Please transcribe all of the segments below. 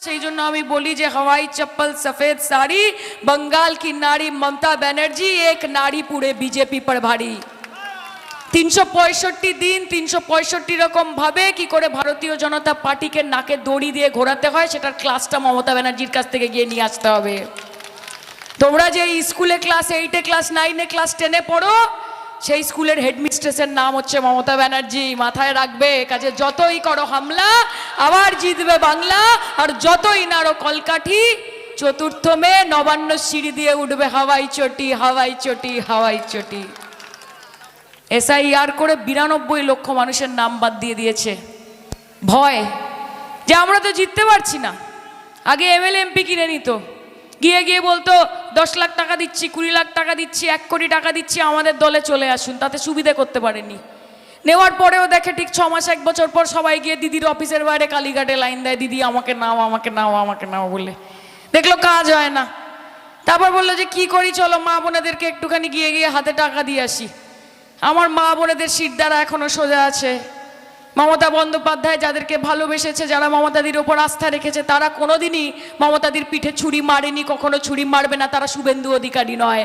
সেই জন্য আমি বলি যে हवाई चप्पल सफेद साड़ी बंगाल की नारी ममता बनर्जी एक नारी पूरे बीजेपी पर भारी 365 दिन 365 রকম ভাবে কি করে ভারতীয় জনতা পার্টিকে নাকে দড়ি দিয়ে ঘোরাতে হয় সেটার ক্লাসটা মমতা ব্যানার্জির কাছ থেকে গিয়ে নিয়ে আসতে হবে। তোমরা যে স্কুলে ক্লাস 8 ক্লাস 9 ক্লাস 10 পড়ো সেই স্কুলের হেডমিস্ট্রেসের নাম হচ্ছে মমতা ব্যানার্জি, মাথায় রাখবে। কাজে যতই করো হামলা আবার জিতবে বাংলা, আর যতই নাড়ো কলকাঠি চতুর্থ মে নবান্ন সিঁড়ি দিয়ে উঠবে হাওয়াই চটি হাওয়াই চটি হাওয়াই চটি। SIR করে 92 লক্ষ মানুষের নাম বাদ দিয়ে দিয়েছে ভয় যে আমরা তো জিততে পারছি না। আগে MLA MP কিনে নিত, গিয়ে গিয়ে বলতো 10 লাখ টাকা দিচ্ছি 20 লাখ টাকা দিচ্ছি 1 কোটি টাকা দিচ্ছি আমাদের দলে চলে আসুন, তাতে সুবিধা করতে পারেনি। নেওয়ার পরেও দেখে ঠিক 6 মাস 1 বছর পর সবাই গিয়ে দিদির অফিসের বাইরে কালীঘাটে লাইন দেয়, দিদি আমাকে নাও আমাকে নাও আমাকে নাও বলে। দেখলো কাজ হয় না, তারপর বললো যে কি করি চলো মা বোনেদেরকে একটুখানি গিয়ে গিয়ে হাতে টাকা দিয়ে আসি। আমার মা বোনেদের শিরদাঁড়া এখনো সোজা আছে। মমতা বন্দ্যোপাধ্যায় যাদেরকে ভালোবেসেছে, যারা মমতাদির ওপর আস্থা রেখেছে, তারা কোনোদিনই মমতাদির পিঠে ছুরি মারেনি, কখনো ছুরি মারবে না। তারা শুভেন্দু অধিকারী নয়,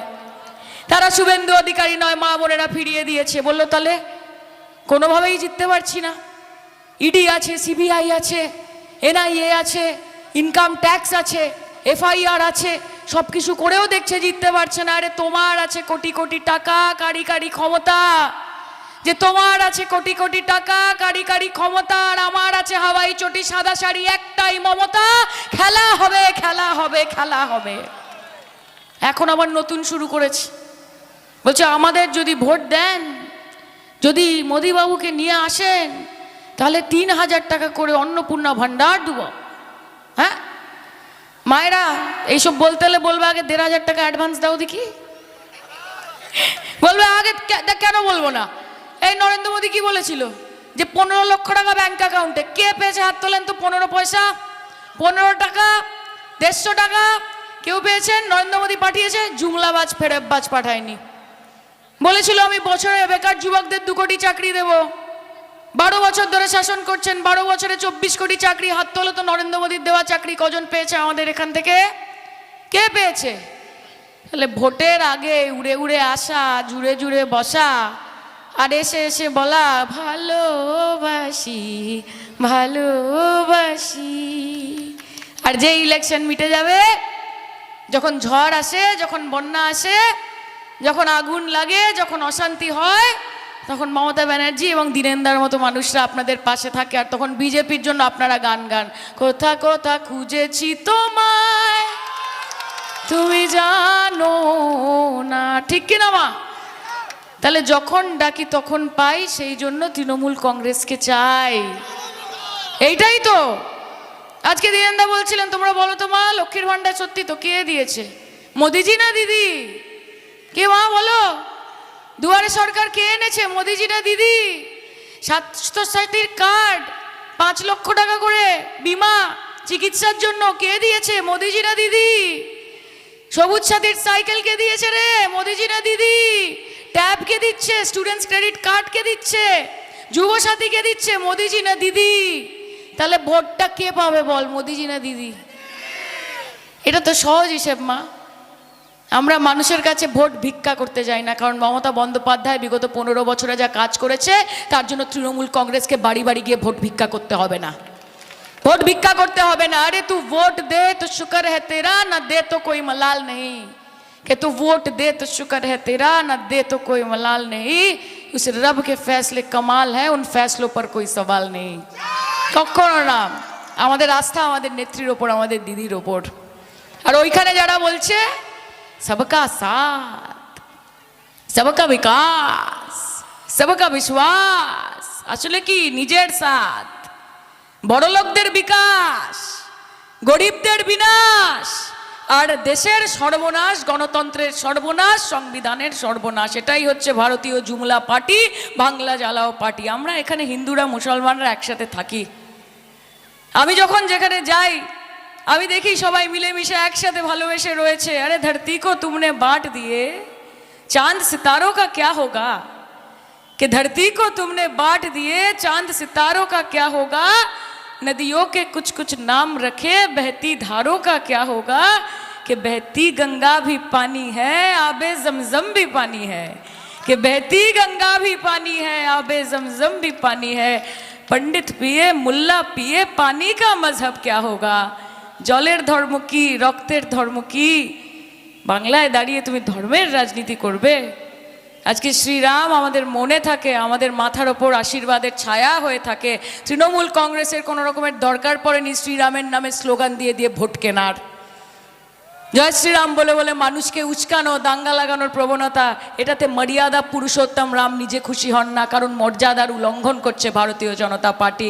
তারা শুভেন্দু অধিকারী নয়। মা বোনেরা ফিরিয়ে দিয়েছে। বললো তাহলে কোনোভাবেই জিততে পারছি না। ইডি আছে, CBI আছে, NIA আছে, ইনকাম ট্যাক্স আছে, FIR আছে, সব কিছু করেও দেখছে জিততে পারছে না। আরে তোমার আছে কোটি কোটি টাকা, কারি কারি ক্ষমতা, যে তোমার আছে কোটি কোটি টাকা কারি কারি ক্ষমতা, আর আমার আছে হাওয়াই চটি সাদা শাড়ি, একটাই মমতা। খেলা হবে খেলা হবে খেলা হবে। এখন আবার নতুন শুরু করেছি, বলছে আমাদের যদি ভোট দেন, যদি মোদিবাবুকে নিয়ে আসেন, তাহলে 3000 টাকা করে অন্নপূর্ণা ভান্ডার দেব। হ্যাঁ মায়েরা এইসব বলতে হলে বলবে আগে 1500 টাকা অ্যাডভান্স দাও দেখি। বলবে আগে, কেন বলবো না। এই নরেন্দ্র মোদী কি বলেছিল যে 15 লক্ষ টাকা ব্যাংক অ্যাকাউন্টে, কে পেয়েছে হাত তোলেন তো? 15 পয়সা, 15 টাকা, 150 টাকা কেউ পেয়েছেন? নরেন্দ্র মোদী পাঠিয়েছে, জুমলাবাজ ফেরেববাজ পাঠায়নি। বলেছিল আমি বছরে বেকার যুবকদের 2 কোটি চাকরি দেব। 12 বছর ধরে শাসন করছেন, 12 বছরে 24 কোটি চাকরি। হাত তোলো তো নরেন্দ্র মোদীর দেওয়া চাকরি কজন পেয়েছে আমাদের এখান থেকে? কে পেয়েছে? তাহলে ভোটের আগে উড়ে উড়ে আসা, জুড়ে জুড়ে বসা, আর এসে এসে বলা ভালোবাসি ভালোবাসি, আর যে ইলেকশন মিটে যাবে, যখন ঝড় আসে, যখন বন্যা আসে, যখন আগুন লাগে, যখন অশান্তি হয়, তখন মমতা ব্যানার্জি এবং দীনেন্দার মতো মানুষরা আপনাদের পাশে থাকে। আর তখন বিজেপির জন্য আপনারা গান গান, কোথা কোথা খুঁজেছি তোমায় তুমি জানো না, ঠিক কিনা মা? তাহলে যখন ডাকি তখন পাই, সেই জন্য তৃণমূল কংগ্রেসকে চাই। এইটাই তো আজকে দীনেন্দা বলছিলেন। তোমরা বলো তো মা, লক্ষ্মীর ভান্ডার সত্যি তো কে দিয়েছে? মোদিজি না দিদি? কে মা বলো? দুয়ারে সরকার কে এনেছে? মোদিজি না দিদি? স্বাস্থ্যসাথীর কার্ড 5 লক্ষ টাকা করে বিমা চিকিৎসার জন্য কে দিয়েছে? মোদিজি না দিদি? সবুজ সাথীর সাইকেল কে দিয়েছে রে? মোদিজি না দিদি? ট্যাব কে দিচ্ছে? স্টুডেন্টস ক্রেডিট কার্ড কে দিচ্ছে? যুব সাথী কে দিচ্ছে? মোদিজি না দিদি? তাহলে ভোটটা কে পাবে বল, মোদিজি না দিদি? এটা তো সহজ হিসেব মা। আমরা মানুষের কাছে ভোট ভিক্ষা করতে যাই না, কারণ মমতা বন্দ্যোপাধ্যায় বিগত 15 বছরে যা কাজ করেছে তার জন্য তৃণমূল কংগ্রেসকে বাড়ি বাড়ি গিয়ে ভোট ভিক্ষা করতে হবে না, ভোট ভিক্ষা করতে হবে না। আরে তু ভোট দে তো শুক্র है तेरा, না দে তো कोई मलाल नहीं, कि तू वोट दे तो शुक्र है तेरा, ना दे तो कोई मलाल नहीं, उस रब के फैसले कमाल है, उन फैसलों पर कोई सवाल नहीं। কখনো না। আমাদের আস্থা আমাদের নেত্রীর ওপর, আমাদের দিদির ওপর। আর ওইখানে যারা বলছে सबका साथ सबका विकास सबका विश्वास, আসলে কি নিজের সাথ, বড়লোকদের বিকাশ, গরিবদের বিনাশ, আর দেশের সর্বনাশ, গণতন্ত্রের সর্বনাশ, সংবিধানের সর্বনাশ। এটাই হচ্ছে ভারতীয় জুমলা পার্টি, বাংলা জ্বালাও পার্টি। আমরা এখানে হিন্দুরা মুসলমানরা একসাথে থাকি। আমি যখন যেখানে যাই আমি দেখি সবাই মিলেমিশে একসাথে ভালোবেসে রয়েছে। আরে ধরती को तुमने बांट दिए, चांद सितारों का क्या होगा, कि धरती को तुमने बांट दिए, चांद सितारों का क्या होगा, नदियों के कुछ कुछ नाम रखे, बहती धारों का क्या होगा, कि बहती गंगा भी पानी है, आबे जमजम भी पानी है, कि बहती गंगा भी पानी है, आबे जमजम भी पानी है। पंडित पिए मुल्ला पिए, पानी का मजहब क्या होगा, जलेर धर्म की रक्तेर धर्म की, বাংলায় দাঁড়িয়ে তুমি ধর্মের রাজনীতি করবে। আজকে শ্রীরাম আমাদের মনে থাকে, আমাদের মাথার ওপর আশীর্বাদের ছায়া হয়ে থাকে। তৃণমূল কংগ্রেসের কোনো রকমের দরকার পড়েনি শ্রীরামের নামে স্লোগান দিয়ে দিয়ে ভোট কেনার। জয় শ্রীরাম বলে বলে মানুষকে উস্কানো, দাঙ্গা লাগানোর প্রবণতা, এটাতে মর্যাদা পুরুষোত্তম রাম নিজে খুশি হন না, কারণ মর্যাদার উল্লঙ্ঘন করছে ভারতীয় জনতা পার্টি।